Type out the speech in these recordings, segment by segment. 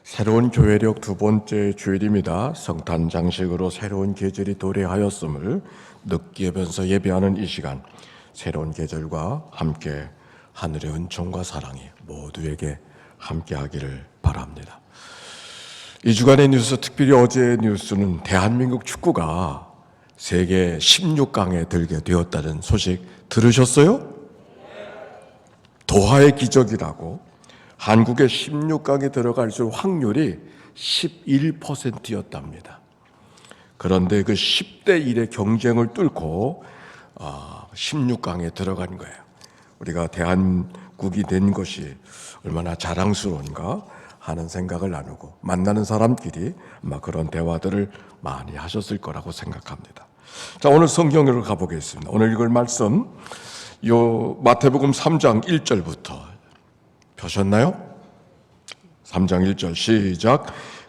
새로운 교회력 두 번째 주일입니다. 성탄 장식으로 새로운 계절이 도래하였음을 느끼면서 예배하는 이 시간, 새로운 계절과 함께 하늘의 은총과 사랑이 모두에게 함께하기를 바랍니다. 이 주간의 뉴스, 특별히 어제의 뉴스는 대한민국 축구가 세계 16강에 들게 되었다는 소식 들으셨어요? 도하의 기적이라고 한국의 16강에 들어갈 수 확률이 11%였답니다. 그런데 그 10대 1의 경쟁을 뚫고 16강에 들어간 거예요. 우리가 대한국이 된 것이 얼마나 자랑스러운가 하는 생각을 나누고, 만나는 사람끼리 아마 그런 대화들을 많이 하셨을 거라고 생각합니다. 자, 오늘 성경으로 가보겠습니다. 오늘 읽을 말씀 마태복음 3장 1절부터 펴셨나요? 3장 1절 시작.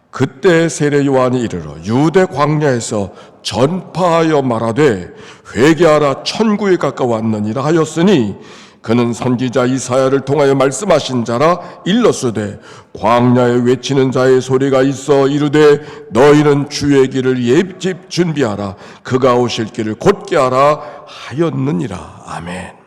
그때 세례 요한이 이르러 유대 광야에서 전파하여 말하되 회개하라 천국에 가까웠느니라 하였으니 그는 선지자 이사야를 통하여 말씀하신 자라. 일렀으되 광야에 외치는 자의 소리가 있어 이르되 너희는 주의 길을 예집 준비하라, 그가 오실 길을 곧게 하라 하였느니라. 아멘.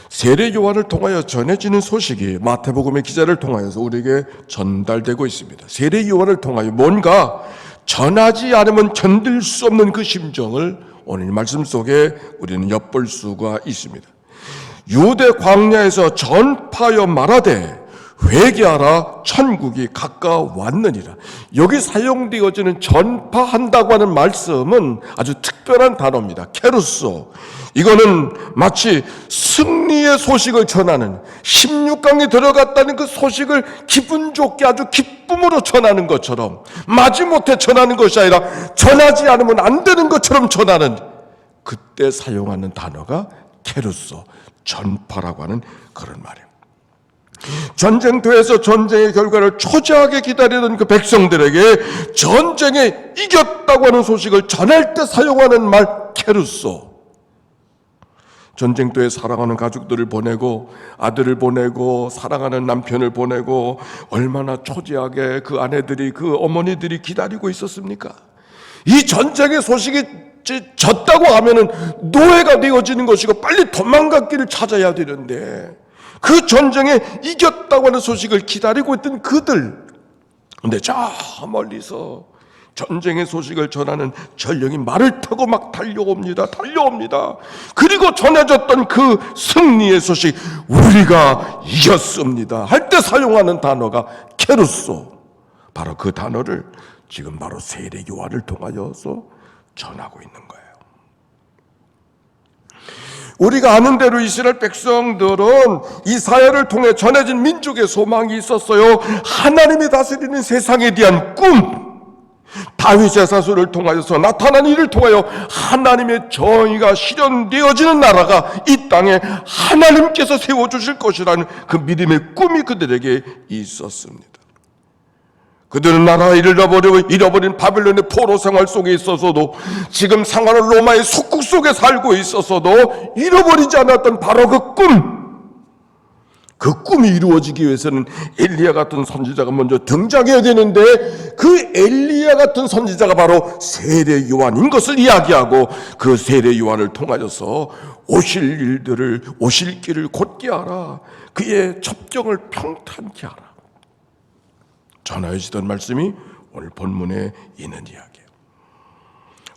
세례 요한을 통하여 전해지는 소식이 마태복음의 기자를 통하여서 우리에게 전달되고 있습니다. 세례 요한을 통하여 뭔가 전하지 않으면 견딜 수 없는 그 심정을 오늘 말씀 속에 우리는 엿볼 수가 있습니다. 유대 광야에서 전파하여 말하되 회개하라 천국이 가까웠느니라. 여기 사용되어지는 전파한다고 하는 말씀은 아주 특별한 단어입니다. 케루소. 이거는 마치 승리의 소식을 전하는, 16강에 들어갔다는 그 소식을 기분 좋게 아주 기쁨으로 전하는 것처럼, 마지못해 전하는 것이 아니라 전하지 않으면 안 되는 것처럼 전하는, 그때 사용하는 단어가 케루소, 전파라고 하는 그런 말이에요. 전쟁터에서 전쟁의 결과를 초조하게 기다리던 그 백성들에게 전쟁에 이겼다고 하는 소식을 전할 때 사용하는 말 케루소. 전쟁터에 사랑하는 가족들을 보내고, 아들을 보내고, 사랑하는 남편을 보내고, 얼마나 초조하게 그 아내들이, 그 어머니들이 기다리고 있었습니까? 이 전쟁의 소식이 졌다고 하면은 노예가 되어지는 것이고 빨리 도망갈 길을 찾아야 되는데, 그 전쟁에 이겼다고 하는 소식을 기다리고 있던 그들, 근데 저 멀리서 전쟁의 소식을 전하는 전령이 말을 타고 막 달려옵니다. 그리고 전해졌던 그 승리의 소식, 우리가 이겼습니다 할 때 사용하는 단어가 케루소. 바로 그 단어를 지금 바로 세례 요한을 통하여서 전하고 있는 거예요. 우리가 아는 대로 이스라엘 백성들은 이사야를 통해 전해진 민족의 소망이 있었어요. 하나님이 다스리는 세상에 대한 꿈, 다윗의 사수를 통하여서 나타난 이를 통하여 하나님의 정의가 실현되어지는 나라가 이 땅에 하나님께서 세워주실 것이라는 그 믿음의 꿈이 그들에게 있었습니다. 그들은 나라를 잃어버린 바벨론의 포로 생활 속에 있어서도, 지금 상하는 로마의 속국 속에 살고 있어서도 잃어버리지 않았던 바로 그 꿈, 그 꿈이 이루어지기 위해서는 엘리야 같은 선지자가 먼저 등장해야 되는데, 그 엘리야 같은 선지자가 바로 세례 요한인 것을 이야기하고, 그 세례 요한을 통하여서 오실 길을 곧게 하라, 그의 첩경을 평탄케 하라 전하여지던 말씀이 오늘 본문에 있는 이야기예요.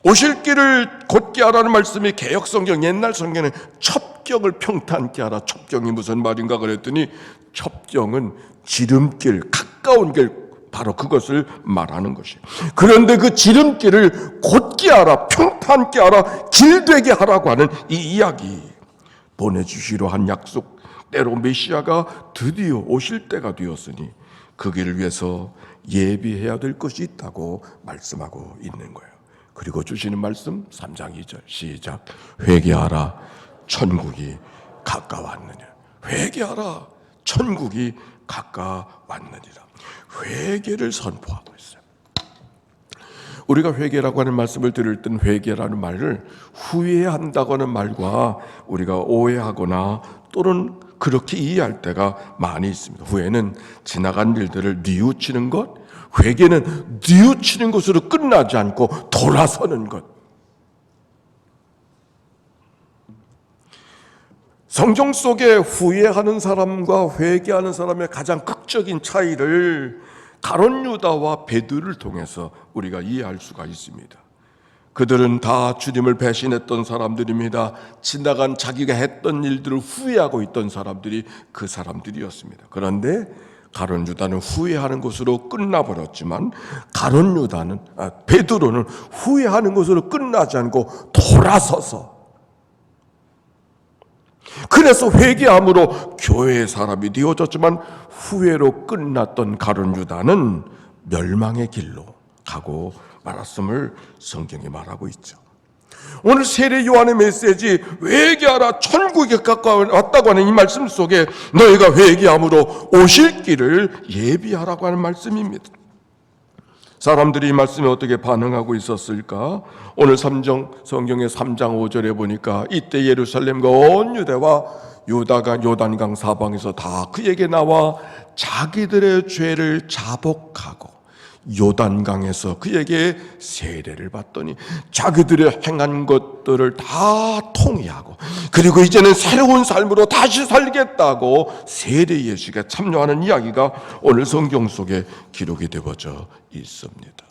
오실 길을 곧게 하라는 말씀이 개역 성경, 옛날 성경에 첩경을 평탄케 하라. 첩경이 무슨 말인가 그랬더니, 첩경은 지름길, 가까운 길, 바로 그것을 말하는 것이에요. 그런데 그 지름길을 곧게 하라, 평탄케 하라, 길되게 하라고 하는 이 이야기, 보내주시려 한 약속, 때로 메시아가 드디어 오실 때가 되었으니 그 길을 위해서 예비해야 될 것이 있다고 말씀하고 있는 거예요. 그리고 주시는 말씀 3장 2절 시작. 회개하라 천국이 가까웠느니라. 회개하라 천국이 가까웠느니라. 회개를 선포하고 있어요. 우리가 회개라고 하는 말씀을 들을 땐 회개라는 말을 후회한다고 하는 말과 우리가 오해하거나 또는 그렇게 이해할 때가 많이 있습니다. 후회는 지나간 일들을 뉘우치는 것, 회개는 뉘우치는 것으로 끝나지 않고 돌아서는 것. 성경 속에 후회하는 사람과 회개하는 사람의 가장 극적인 차이를 가룟 유다와 베드로를 통해서 우리가 이해할 수가 있습니다. 그들은 다 주님을 배신했던 사람들입니다. 지나간 자기가 했던 일들을 후회하고 있던 사람들이 그 사람들이었습니다. 그런데 가룟 유다는 후회하는 것으로 끝나버렸지만 베드로는 후회하는 것으로 끝나지 않고 돌아서서, 그래서 회개함으로 교회의 사람이 되어졌지만 후회로 끝났던 가룟 유다는 멸망의 길로 가고 말았음을 성경이 말하고 있죠. 오늘 세례 요한의 메시지, 회개하라 천국에 가까워 왔다고 하는 이 말씀 속에 너희가 회개함으로 오실 길을 예비하라고 하는 말씀입니다. 사람들이 이 말씀에 어떻게 반응하고 있었을까? 오늘 성경의 3장 5절에 보니까 이때 예루살렘과 온 유대와 유다가 요단강 사방에서 다 그에게 나와 자기들의 죄를 자복하고 요단강에서 그에게 세례를 받더니 자기들의 행한 것들을 다 통회하고, 그리고 이제는 새로운 삶으로 다시 살겠다고 세례 예식에 참여하는 이야기가 오늘 성경 속에 기록이 되어져 있습니다.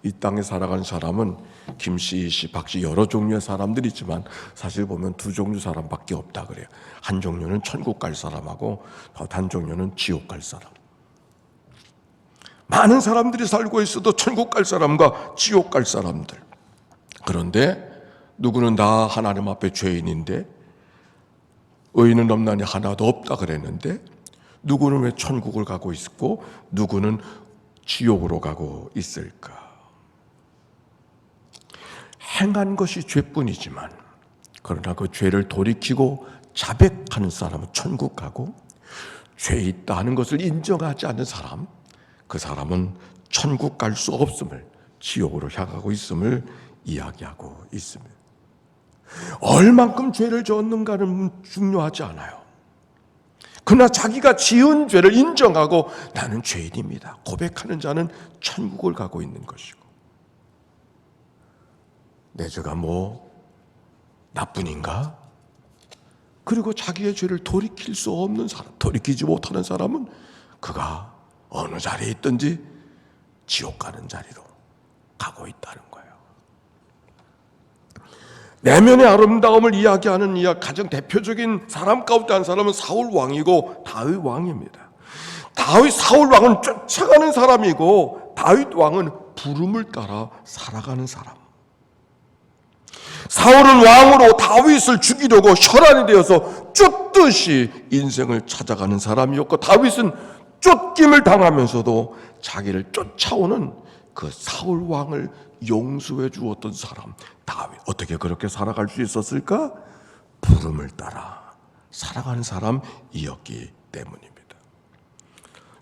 이 땅에 살아가는 사람은 김씨, 이씨, 박씨 여러 종류의 사람들이 있지만 사실 보면 두 종류 사람밖에 없다 그래요. 한 종류는 천국 갈 사람하고 한 종류는 지옥 갈 사람. 많은 사람들이 살고 있어도 천국 갈 사람과 지옥 갈 사람들. 그런데 누구는 다 하나님 앞에 죄인인데 의인은 없나니 하나도 없다 그랬는데 누구는 왜 천국을 가고 있고 누구는 지옥으로 가고 있을까? 행한 것이 죄뿐이지만 그러나 그 죄를 돌이키고 자백하는 사람은 천국 가고, 죄 있다 하는 것을 인정하지 않는 사람, 그 사람은 천국 갈 수 없음을, 지옥으로 향하고 있음을 이야기하고 있습니다. 얼만큼 죄를 졌는가는 중요하지 않아요. 그러나 자기가 지은 죄를 인정하고 나는 죄인입니다 고백하는 자는 천국을 가고 있는 것이고, 내 죄가 뭐 나뿐인가? 그리고 자기의 죄를 돌이킬 수 없는 사람, 돌이키지 못하는 사람은 그가 어느 자리에 있든지 지옥 가는 자리로 가고 있다는 거예요. 내면의 아름다움을 이야기하는 가장 대표적인 사람 가운데 한 사람은 사울 왕이고 다윗 왕입니다. 사울 왕은 쫓아가는 사람이고 다윗 왕은 부름을 따라 살아가는 사람. 사울은 왕으로 다윗을 죽이려고 혈안이 되어서 쫓듯이 인생을 찾아가는 사람이었고, 다윗은 쫓김을 당하면서도 자기를 쫓아오는 그 사울 왕을 용서해 주었던 사람 다윗. 어떻게 그렇게 살아갈 수 있었을까? 부름을 따라 살아가는 사람이었기 때문입니다.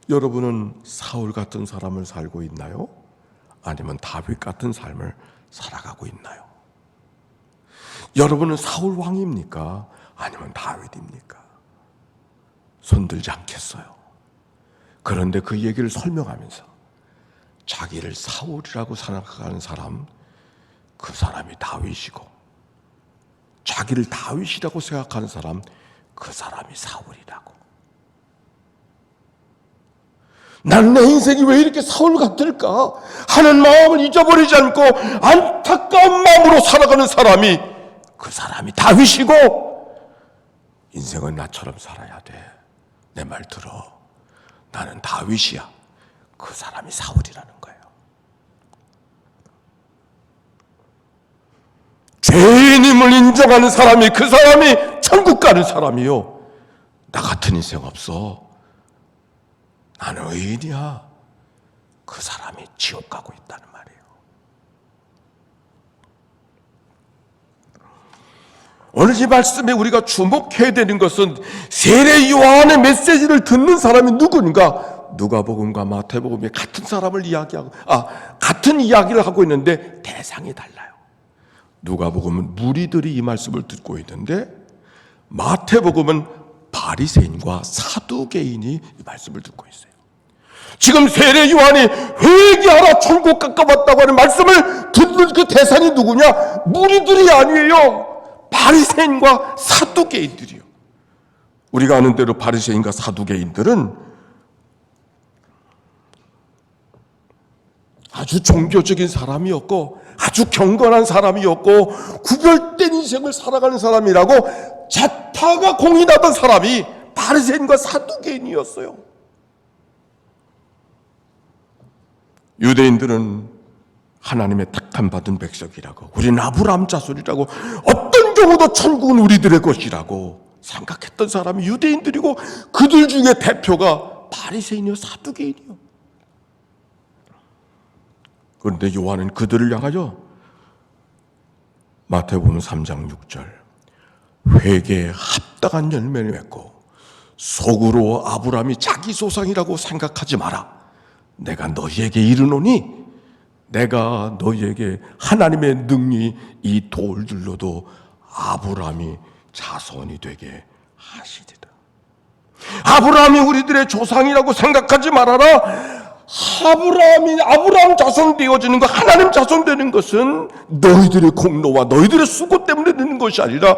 여러분은 사울 같은 사람을 살고 있나요? 아니면 다윗 같은 삶을 살아가고 있나요? 여러분은 사울 왕입니까? 아니면 다윗입니까? 손들지 않겠어요. 그런데 그 얘기를 설명하면서 자기를 사울이라고 생각하는 사람, 그 사람이 다윗이고, 자기를 다윗이라고 생각하는 사람, 그 사람이 사울이라고. 나는 내 인생이 왜 이렇게 사울 같을까 하는 마음을 잊어버리지 않고 안타까운 마음으로 살아가는 사람이, 그 사람이 다윗이고, 인생은 나처럼 살아야 돼. 내 말 들어. 나는 다윗이야. 그 사람이 사울이라는 거예요. 죄인임을 인정하는 사람이, 그 사람이 천국 가는 사람이요. 나 같은 인생 없어. 나는 의인이야. 그 사람이 지옥 가고 있다는 말이에요. 오늘 이 말씀에 우리가 주목해야 되는 것은 세례 요한의 메시지를 듣는 사람이 누구인가? 누가복음과 마태복음이 같은 사람을 같은 이야기를 하고 있는데 대상이 달라요. 누가복음은 무리들이 이 말씀을 듣고 있는데, 마태복음은 바리새인과 사두개인이 이 말씀을 듣고 있어요. 지금 세례 요한이 회개하라 천국 가까웠다고 하는 말씀을 듣는 그 대상이 누구냐? 무리들이 아니에요. 바리새인과 사두개인들이요. 우리가 아는 대로 바리새인과 사두개인들은 아주 종교적인 사람이었고 아주 경건한 사람이었고 구별된 인생을 살아가는 사람이라고 자타가 공인하던 사람이 바리새인과 사두개인이었어요. 유대인들은 하나님의 택함받은 백성이라고, 우리는 아브라함 자손이라고, 어떤 경우도 천국은 우리들의 것이라고 생각했던 사람이 유대인들이고, 그들 중에 대표가 바리새인이요 사두개인이요. 그런데 요한은 그들을 향하여 마태복음 3장 6절 회개에 합당한 열매를 맺고 속으로 아브라함이 자기 조상이라고 생각하지 마라. 내가 너희에게 이르노니 내가 너희에게 하나님의 능히 이 돌들로도 아브라함이 자손이 되게 하시리라. 아브라함이 우리들의 조상이라고 생각하지 말아라. 아브라함 자손 되어지는 것, 하나님 자손 되는 것은 너희들의 공로와 너희들의 수고 때문에 되는 것이 아니라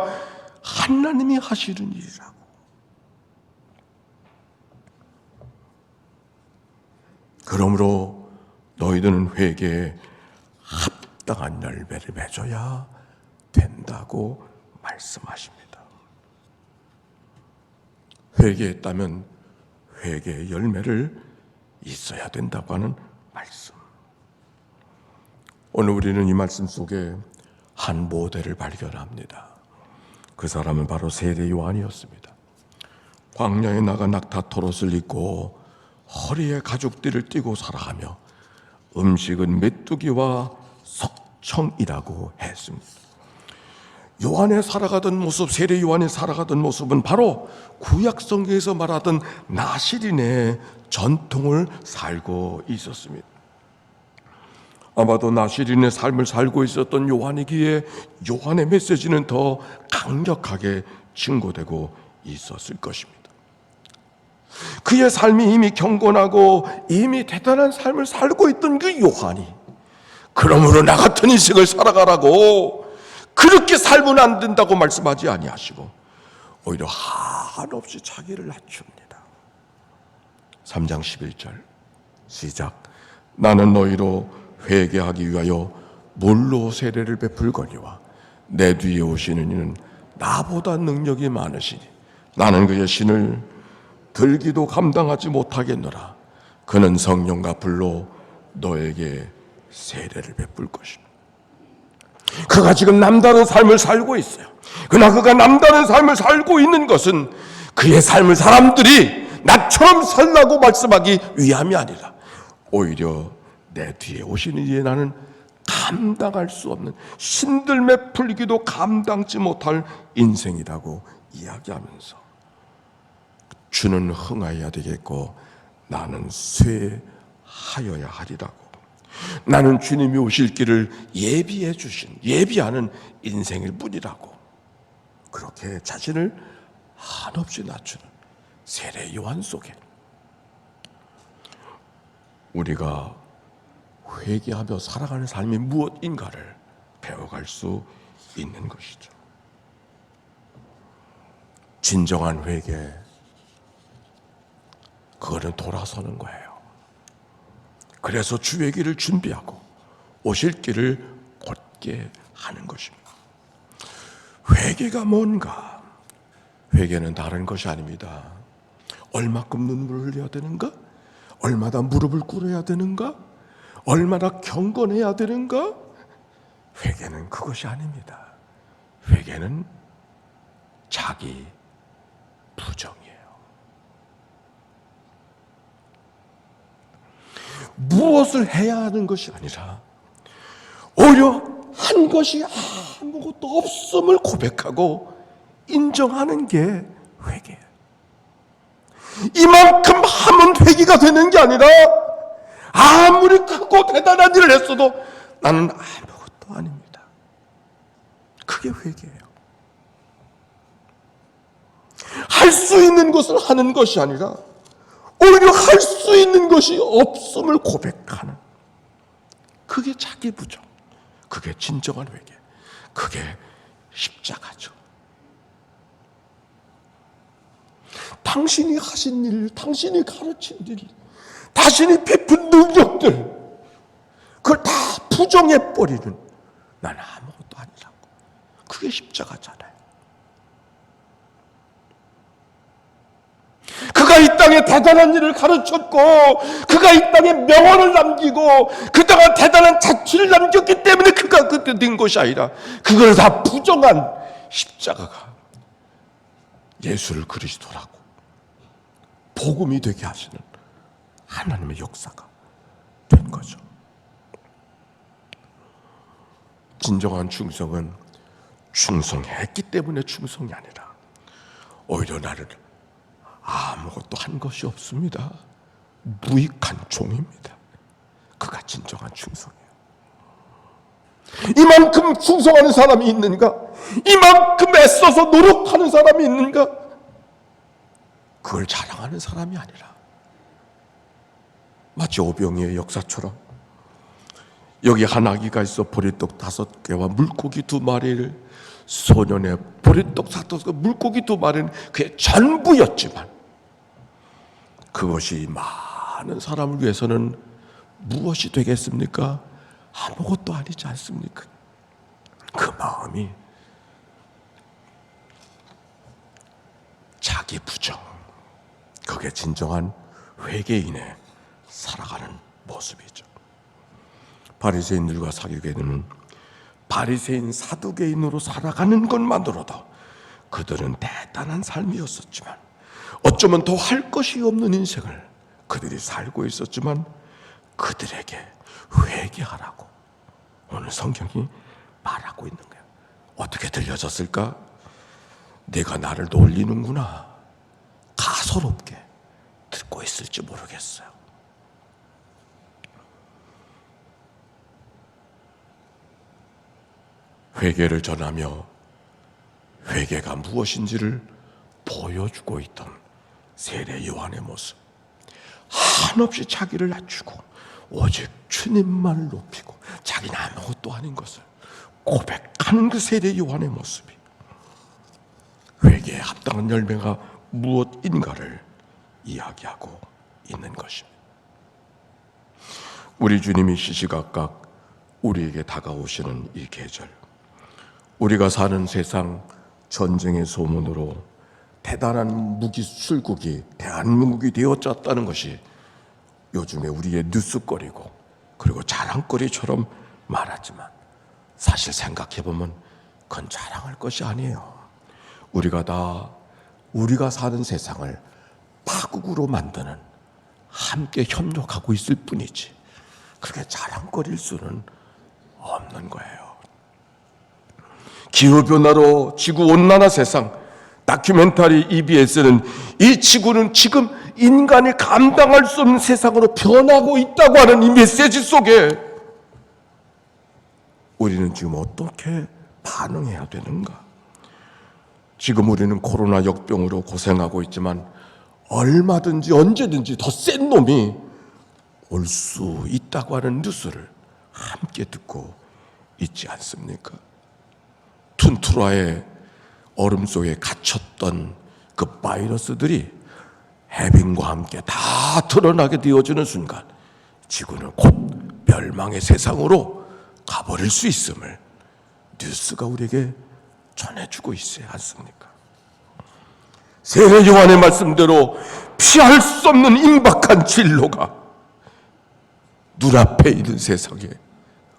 하나님이 하시는 일이라고. 그러므로 너희들은 회개에 합당한 열매를 맺어야 된다고 말씀하십니다. 회개했다면 회개의 열매를 있어야 된다고 하는 말씀. 오늘 우리는 이 말씀 속에 한 모델을 발견합니다. 그 사람은 바로 세례 요한이었습니다. 광야에 나가 낙타 털옷을 입고 허리에 가죽띠를 띠고 살아가며 음식은 메뚜기와 석청이라고 했습니다. 요한의 살아가던 모습, 세례 요한이 살아가던 모습은 바로 구약성경에서 말하던 나시린의 전통을 살고 있었습니다. 아마도 나시린의 삶을 살고 있었던 요한이기에 요한의 메시지는 더 강력하게 증거되고 있었을 것입니다. 그의 삶이 이미 경건하고 이미 대단한 삶을 살고 있던 그 요한이 그러므로 나 같은 인생을 살아가라고 그렇게 살면 안 된다고 말씀하지 아니하시고 오히려 한없이 자기를 낮춥니다. 3장 11절 시작. 나는 너희로 회개하기 위하여 물로 세례를 베풀거니와 내 뒤에 오시는 이는 나보다 능력이 많으시니 나는 그의 신을 들기도 감당하지 못하겠노라. 그는 성령과 불로 너에게 세례를 베풀 것이다. 그가 지금 남다른 삶을 살고 있어요. 그러나 그가 남다른 삶을 살고 있는 것은 그의 삶을 사람들이 나처럼 살라고 말씀하기 위함이 아니라 오히려 내 뒤에 오시는 이에 나는 감당할 수 없는, 신들매 풀기도 감당치 못할 인생이라고 이야기하면서 주는 흥하여야 되겠고 나는 쇠하여야 하리라고, 나는 주님이 오실 길을 예비해 주신, 예비하는 인생일 뿐이라고 그렇게 자신을 한없이 낮추는 세례 요한 속에 우리가 회개하며 살아가는 삶이 무엇인가를 배워갈 수 있는 것이죠. 진정한 회개, 그거는 돌아서는 거예요. 그래서 주의 길을 준비하고 오실 길을 곧게 하는 것입니다. 회개가 뭔가? 회개는 다른 것이 아닙니다. 얼마큼 눈물을 흘려야 되는가? 얼마나 무릎을 꿇어야 되는가? 얼마나 경건해야 되는가? 회개는 그것이 아닙니다. 회개는 자기 부정이에요. 무엇을 해야 하는 것이 아니라 오히려 한 것이 아무것도 없음을 고백하고 인정하는 게 회개예요. 이만큼 하면 회개가 되는 게 아니라 아무리 크고 대단한 일을 했어도 나는 아무것도 아닙니다. 그게 회개예요. 할 수 있는 것을 하는 것이 아니라 오히려 할 수 있는 것이 없음을 고백하는, 그게 자기 부정, 그게 진정한 회개, 그게 십자가죠. 당신이 하신 일, 당신이 가르친 일, 당신이 베푼 능력들, 그걸 다 부정해버리는, 나는 아무것도 아니라고. 그게 십자가잖아요. 그가 이 땅에 대단한 일을 가르쳤고, 그가 이 땅에 명언을 남기고, 그가 대단한 자취를 남겼기 때문에 그가 그때 된 것이 아니라, 그걸 다 부정한 십자가가 예수를 그리스도라고 복음이 되게 하시는 하나님의 역사가 된 거죠. 진정한 충성은 충성했기 때문에 충성이 아니라 오히려 나를 아무것도 한 것이 없습니다, 무익한 종입니다. 그가 진정한 충성이에요. 이만큼 충성하는 사람이 있는가? 이만큼 애써서 노력하는 사람이 있는가? 그걸 자랑하는 사람이 아니라 마치 오병이의 역사처럼 여기 한 아기가 있어 보리떡 5개와 물고기 2마리를, 소년의 보리떡 5개, 물고기 2마리는 그의 전부였지만 그것이 많은 사람을 위해서는 무엇이 되겠습니까? 아무것도 아니지 않습니까? 그 마음이 자기 부정, 그게 진정한 회개인의 살아가는 모습이죠. 바리새인들과 사두개인은 바리새인 사두개인으로 살아가는 것만으로도 그들은 대단한 삶이었었지만, 어쩌면 더 할 것이 없는 인생을 그들이 살고 있었지만, 그들에게 회개하라고 오늘 성경이 말하고 있는 거예요. 어떻게 들려졌을까? 내가 나를 놀리는구나, 가소롭게 듣고 있을지 모르겠어요. 회개를 전하며 회개가 무엇인지를 보여주고 있던 세례 요한의 모습, 한없이 자기를 낮추고 오직 주님만을 높이고 자기는 아무것도 아닌 것을 고백하는 그 세례 요한의 모습이 회개에 합당한 열매가 무엇인가를 이야기하고 있는 것입니다. 우리 주님이 시시각각 우리에게 다가오시는 이 계절, 우리가 사는 세상 전쟁의 소문으로 대단한 무기 수출국이 대한민국이 되어졌다는 것이 요즘에 우리의 뉴스거리고 그리고 자랑거리처럼 말하지만, 사실 생각해보면 그건 자랑할 것이 아니에요. 우리가 사는 세상을 파국으로 만드는, 함께 협력하고 있을 뿐이지 그게 자랑거릴 수는 없는 거예요. 기후변화로 지구온난화 세상, 다큐멘터리 EBS는 이 지구는 지금 인간이 감당할 수 없는 세상으로 변하고 있다고 하는 이 메시지 속에 우리는 지금 어떻게 반응해야 되는가? 지금 우리는 코로나 역병으로 고생하고 있지만 얼마든지 언제든지 더 센 놈이 올 수 있다고 하는 뉴스를 함께 듣고 있지 않습니까? 툰투라의 얼음 속에 갇혔던 그 바이러스들이 해빙과 함께 다 드러나게 되어지는 순간 지구는 곧 멸망의 세상으로 가버릴 수 있음을 뉴스가 우리에게 전해주고 있어야 않습니까? 세례 요한의 말씀대로 피할 수 없는 임박한 진로가 눈앞에 있는 세상에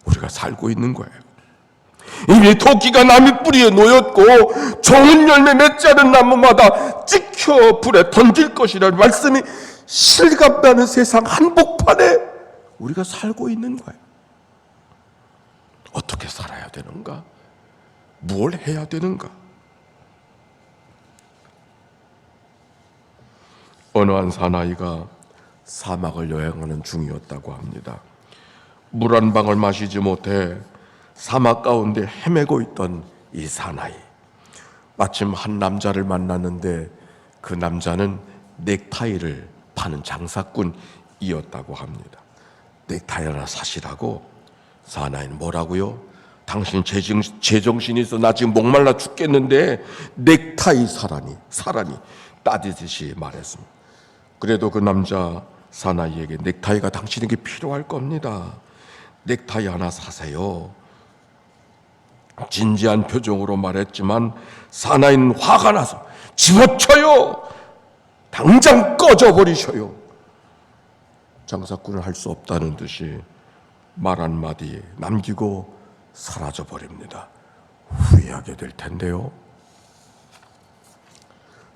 우리가 살고 있는 거예요. 이미 토끼가 나무 뿌리에 놓였고 좋은 열매 맺지 않은 나무마다 찍혀 불에 던질 것이라는 말씀이 실감나는 세상 한복판에 우리가 살고 있는 거예요. 어떻게 살아야 되는가? 뭘 해야 되는가? 어느 한 사나이가 사막을 여행하는 중이었다고 합니다. 물 한 방울 마시지 못해 사막 가운데 헤매고 있던 이 사나이, 마침 한 남자를 만났는데 그 남자는 넥타이를 파는 장사꾼이었다고 합니다. 넥타이 하나 사시라고. 사나이는 뭐라고요? 당신 제정신이 있어? 나 지금 목말라 죽겠는데 넥타이 사라니 따지듯이 말했습니다. 그래도 그 남자 사나이에게 넥타이가 당신에게 필요할 겁니다. 넥타이 하나 사세요. 진지한 표정으로 말했지만 사나이는 화가 나서 집어쳐요. 당장 꺼져버리셔요. 장사꾼은 할 수 없다는 듯이 말 한마디 남기고 사라져버립니다. 후회하게 될 텐데요.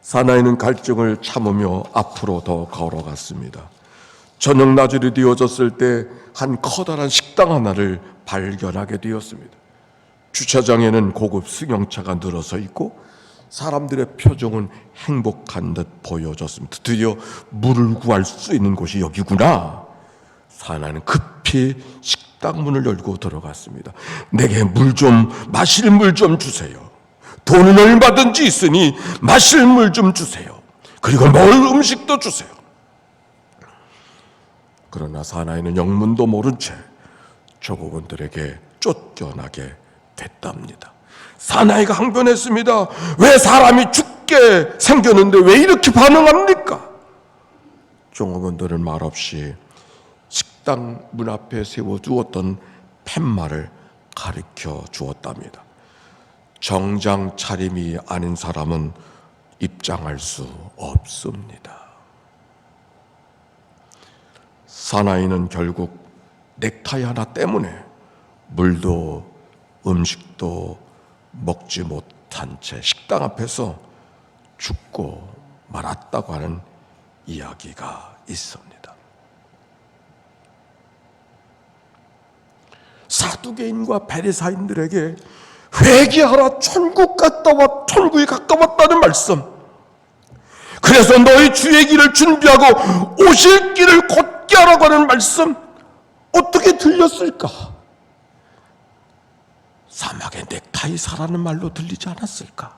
사나이는 갈증을 참으며 앞으로 더 걸어갔습니다. 저녁 낮이 되어졌을 때 한 커다란 식당 하나를 발견하게 되었습니다. 주차장에는 고급 승용차가 늘어서 있고 사람들의 표정은 행복한 듯 보여졌습니다. 드디어 물을 구할 수 있는 곳이 여기구나. 사나이는 급히 식당 문을 열고 들어갔습니다. 내게 마실 물 좀 주세요. 돈은 얼마든지 있으니 마실 물 좀 주세요. 그리고 먹을 음식도 주세요. 그러나 사나이는 영문도 모른 채 조국원들에게 쫓겨나게 됐답니다. 사나이가 항변했습니다. 왜 사람이 죽게 생겼는데 왜 이렇게 반응합니까? 종업원들은 말없이 식당 문 앞에 세워두었던 팻말을 가르쳐 주었답니다. 정장 차림이 아닌 사람은 입장할 수 없습니다. 사나이는 결국 넥타이 하나 때문에 물도 음식도 먹지 못한 채 식당 앞에서 죽고 말았다고 하는 이야기가 있습니다. 사두개인과 바리사인들에게 회개하라, 천국에 가까웠다는 말씀. 그래서 너희 주의 길을 준비하고 오실 길을 곧게 하라고 하는 말씀, 어떻게 들렸을까? 사막에 넥타이 사라는 말로 들리지 않았을까?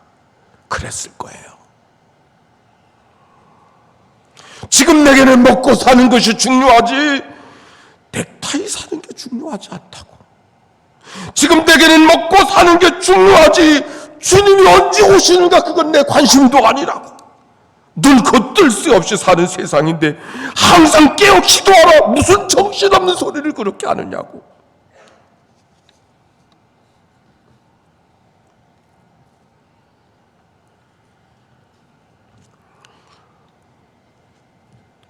그랬을 거예요. 지금 내게는 먹고 사는 것이 중요하지 넥타이 사는 게 중요하지 않다고. 지금 내게는 먹고 사는 게 중요하지 주님이 언제 오시는가 그건 내 관심도 아니라고. 눈코 뜰 새 없이 사는 세상인데 항상 깨어 기도하라, 무슨 정신없는 소리를 그렇게 하느냐고.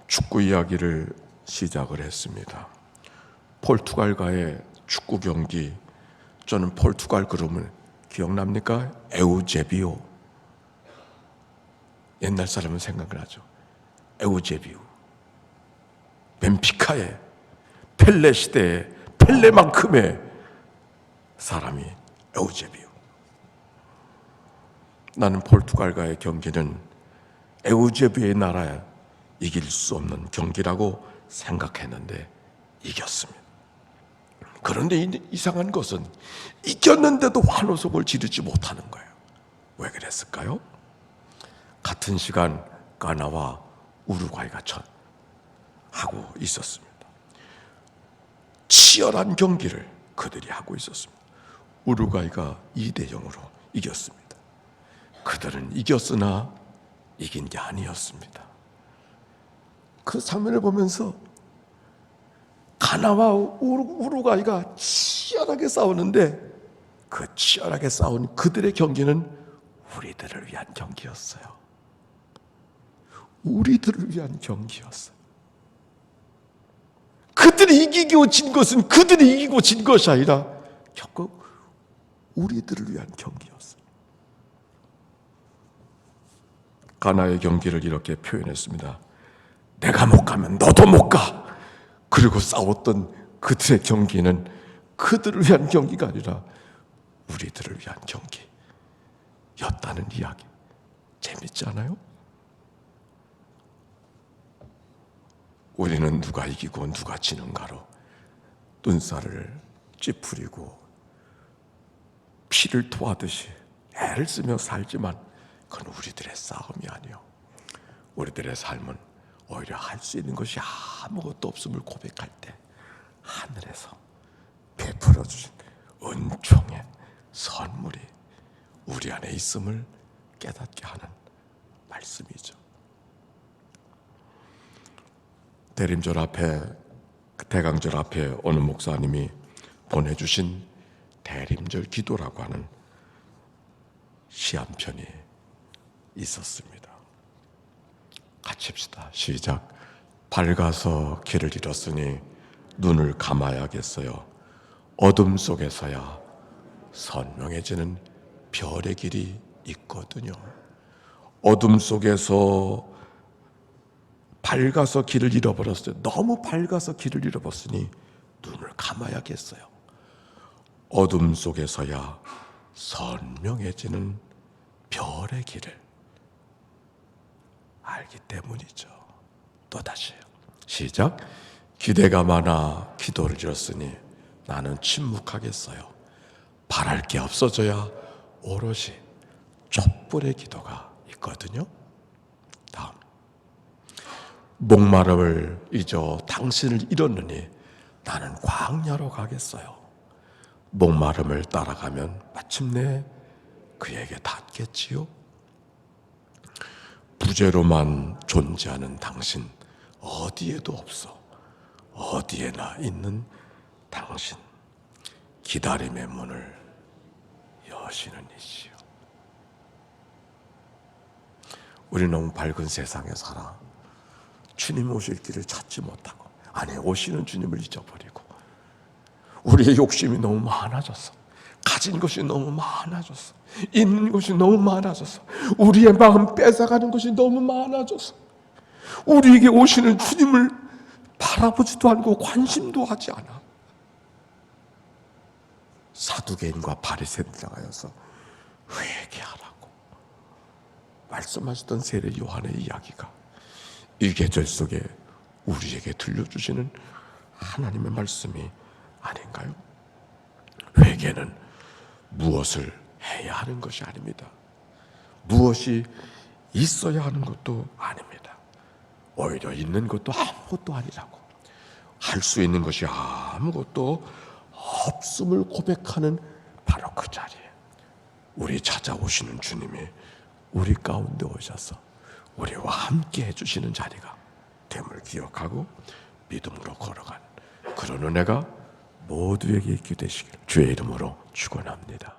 축구 이야기를 시작을 했습니다. 포르투갈과의 축구 경기, 저는 포르투갈 그러면 기억납니까? 에우제비오. 옛날 사람은 생각을 하죠. 에우제비오. 벤피카의 펠레 시대의 펠레만큼의 사람이 에우제비오. 나는 포르투갈과의 경기는 에우제비오의 나라에 이길 수 없는 경기라고 생각했는데 이겼습니다. 그런데 이상한 것은 이겼는데도 환호성을 지르지 못하는 거예요. 왜 그랬을까요? 같은 시간 가나와 우루과이가 하고 있었습니다. 치열한 경기를 그들이 하고 있었습니다. 우루과이가 2대0으로 이겼습니다. 그들은 이겼으나 이긴 게 아니었습니다. 그 장면을 보면서 가나와 우루과이가 치열하게 싸우는데 그 치열하게 싸운 그들의 경기는 우리들을 위한 경기였어요. 우리들을 위한 경기였어요. 그들이 이기고 진 것은 그들이 이기고 진 것이 아니라 결국 우리들을 위한 경기였어요. 가나의 경기를 이렇게 표현했습니다. 내가 못 가면 너도 못 가. 그리고 싸웠던 그들의 경기는 그들을 위한 경기가 아니라 우리들을 위한 경기였다는 이야기. 재밌지 않아요? 우리는 누가 이기고 누가 지는가로 눈살을 찌푸리고 피를 토하듯이 애를 쓰며 살지만 그건 우리들의 싸움이 아니요. 우리들의 삶은 오히려 할 수 있는 것이 아무것도 없음을 고백할 때 하늘에서 베풀어 주신 은총의 선물이 우리 안에 있음을 깨닫게 하는 말씀이죠. 대림절 앞에, 대강절 앞에 어느 목사님이 보내주신 대림절 기도라고 하는 시 한 편이 있었습니다. 같이 합시다. 시작. 밝아서 길을 잃었으니 눈을 감아야겠어요. 어둠 속에서야 선명해지는 별의 길이 있거든요. 어둠 속에서 밝아서 길을 잃어버렸어요. 너무 밝아서 길을 잃어버렸으니 눈을 감아야겠어요. 어둠 속에서야 선명해지는 별의 길을 알기 때문이죠. 또다시요. 시작. 기대가 많아 기도를 잃었으니 나는 침묵하겠어요. 바랄 게 없어져야 오롯이 촛불의 기도가 있거든요. 다음. 목마름을 잊어 당신을 잃었느니 나는 광야로 가겠어요. 목마름을 따라가면 마침내 그에게 닿겠지요. 부재로만 존재하는 당신, 어디에도 없어 어디에나 있는 당신, 기다림의 문을 여시는 이시요. 우리 너무 밝은 세상에 살아 주님 오실 길을 찾지 못하고, 아니 오시는 주님을 잊어버리고, 우리의 욕심이 너무 많아졌어. 가진 것이 너무 많아졌어. 있는 것이 너무 많아졌어. 우리의 마음 뺏어가는 것이 너무 많아졌어. 우리에게 오시는 주님을 바라보지도 않고 관심도 하지 않아. 사두개인과 바리새인들 향하여서 회개하라고 말씀하셨던 세례 요한의 이야기가 이 계절 속에 우리에게 들려주시는 하나님의 말씀이 아닌가요? 회개는 무엇을 해야 하는 것이 아닙니다. 무엇이 있어야 하는 것도 아닙니다. 오히려 있는 것도 아무것도 아니라고, 할 수 있는 것이 아무것도 없음을 고백하는 바로 그 자리에 우리 찾아오시는 주님이 우리 가운데 오셔서 우리와 함께 해주시는 자리가 됨을 기억하고 믿음으로 걸어가는 그런 은혜가 모두에게 있게 되시기를 주의 이름으로 축원합니다.